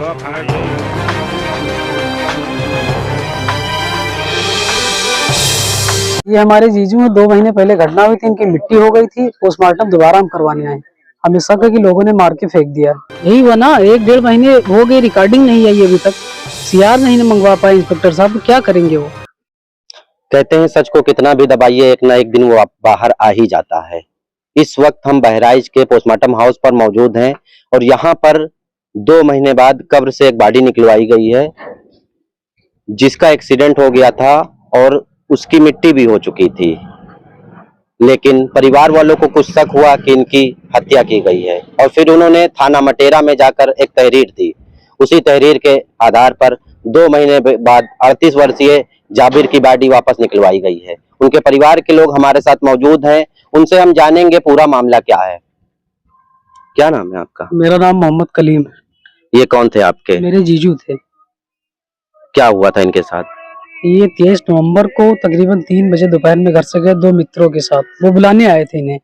ये हमारे जीजू में 2 महीने पहले घटना हुई थी, इनकी मिट्टी हो गई थी, पोस्टमार्टम दोबारा हम करवाने आए। हमें शक है कि लोगों ने मार के फेंक दिया। यही हुआ ना, 1-1.5 महीने हो गए, रिकॉर्डिंग नहीं आई अभी तक, सीआर नहीं मंगवा पाए इंस्पेक्टर साहब, क्या करेंगे वो। कहते हैं सच को कितना भी दबाइए, एक ना एक दिन वो बाहर आ ही जाता है। इस वक्त हम बहराइच के पोस्टमार्टम हाउस पर मौजूद हैं और यहाँ पर 2 महीने बाद कब्र से एक बॉडी निकलवाई गई है जिसका एक्सीडेंट हो गया था और उसकी मिट्टी भी हो चुकी थी, लेकिन परिवार वालों को कुछ शक हुआ कि इनकी हत्या की गई है और फिर उन्होंने थाना मटेरा में जाकर एक तहरीर दी। उसी तहरीर के आधार पर 2 महीने बाद 38 वर्षीय जाबिर की बॉडी वापस निकलवाई गई है। उनके परिवार के लोग हमारे साथ मौजूद हैं, उनसे हम जानेंगे पूरा मामला क्या है। क्या नाम है आपका? मेरा नाम मोहम्मद कलीम है। ये कौन थे आपके? मेरे जीजू थे। क्या हुआ था इनके साथ? ये 23 नवंबर को तकरीबन 3 बजे दोपहर में घर से गए 2 मित्रों के साथ, वो बुलाने आए थे इन्हें।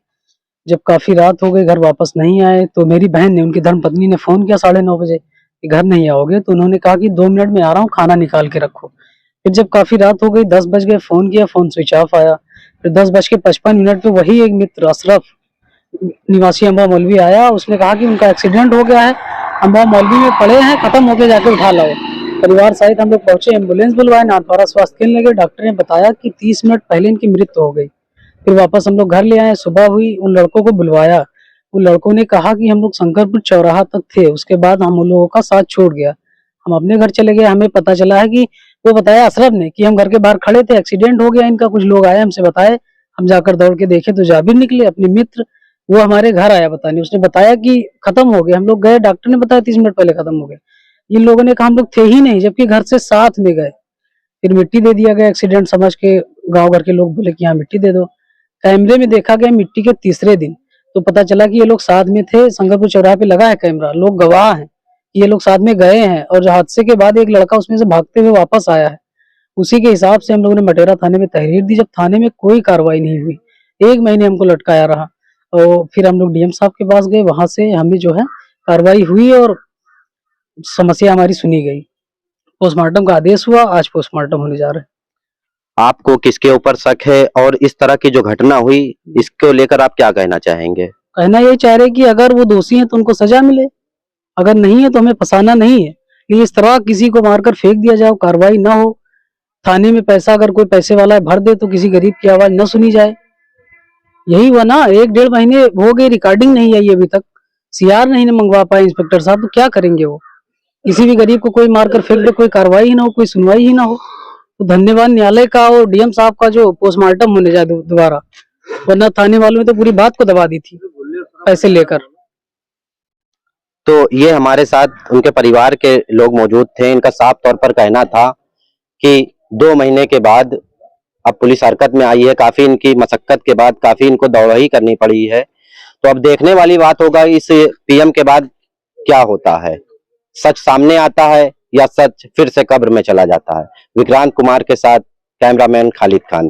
जब काफी रात हो गई, घर वापस नहीं आए, तो मेरी बहन ने, उनकी धर्मपत्नी ने फोन किया 9:30 बजे कि घर नहीं आओगे, तो उन्होंने कहा कि 2 मिनट में आ रहा हूँ, खाना निकाल के रखो। फिर जब काफी रात हो गई, 10 बज गए, फोन किया, फोन स्विच ऑफ आया। फिर 10:55 पे वही एक मित्र अशरफ निवासी अम्बा मौलवी आया, उसने कहा कि उनका एक्सीडेंट हो गया है, अम्बा मौलवी में पड़े हैं, खत्म होके जाके उठा लाओ। परिवार सहित हम लोग पहुंचे, एम्बुलेंस बुलवाए, नाथद्वारा स्वास्थ्य केंद्र लगे, डॉक्टर ने बताया कि 30 मिनट पहले इनकी मृत्यु हो गई। फिर वापस हम लोग घर ले आए, सुबह हुई, उन लड़कों को बुलवाया। उन लड़कों ने कहा कि हम लोग शंकरपुर चौराहा तक थे, उसके बाद हम उन लोगों का साथ छोड़ गया, हम अपने घर चले गए। हमें पता चला है कि वो बताया अशरफ ने कि हम घर के बाहर खड़े थे, एक्सीडेंट हो गया इनका, कुछ लोग आए हमसे बताए, हम जाकर दौड़ के देखे तो जाबिर निकले अपने मित्र, वो हमारे घर आया बताने, उसने बताया कि खत्म हो गया। हम लोग गए, डॉक्टर ने बताया 30 मिनट पहले खत्म हो गया। इन लोगों ने कहा हम लोग थे ही नहीं, जबकि घर से साथ में गए। फिर मिट्टी दे दिया गया एक्सीडेंट समझ के, गांव घर के लोग बोले कि यहाँ मिट्टी दे दो। कैमरे में देखा गया मिट्टी के तीसरे दिन, तो पता चला कि ये लोग साथ में थे। शंकरपुर चौराहे पे लगा है कैमरा, लोग गवाह हैं कि ये लोग साथ में गए हैं, और हादसे के बाद एक लड़का उसमें से भागते हुए वापस आया है। उसी के हिसाब से हम लोगों ने मटेरा थाने में तहरीर दी। जब थाने में कोई कार्रवाई नहीं हुई, 1 महीने हमको लटकाया रहा, और फिर हम लोग डीएम साहब के पास गए, वहां से हमें जो है कार्रवाई हुई और समस्या हमारी सुनी गई। पोस्टमार्टम का आदेश हुआ, आज पोस्टमार्टम होने जा रहे हैं। आपको किसके ऊपर शक है और इस तरह की जो घटना हुई इसको लेकर आप क्या कहना चाहेंगे? कहना ये चाह रहे कि अगर वो दोषी हैं तो उनको सजा मिले, अगर नहीं है तो हमें फंसाना नहीं है। लेकिन इस तरह किसी को मारकर फेंक दिया जाए, कार्रवाई ना हो, थाने में पैसा अगर कोई पैसे वाला है भर दे तो किसी गरीब की आवाज न सुनी जाए। यही हुआ ना, 1-1.5 महीने हो गए, रिकॉर्डिंग नहीं आई अभी तक, सीआर नहीं मंगवा पाए इंस्पेक्टर साहब, तो क्या करेंगे वो। किसी भी गरीब को कोई मारकर फेंक दे, कोई कार्रवाई ही ना हो, कोई सुनवाई ही ना हो। तो धन्यवाद न्यायालय का और डीएम साहब का जो पोस्टमार्टम होने जाए दोबारा, वरना थाने वालों ने तो पूरी बात को दबा दी थी पैसे लेकर। तो ये हमारे साथ उनके परिवार के लोग मौजूद थे। इनका साफ तौर पर कहना था कि 2 महीने के बाद अब पुलिस हरकत में आई है, काफी इनकी मशक्कत के बाद काफी इनको दौड़ाई करनी पड़ी है। तो अब देखने वाली बात होगा इस पीएम के बाद क्या होता है, सच सामने आता है या सच फिर से कब्र में चला जाता है। विक्रांत कुमार के साथ कैमरामैन खालिद खान।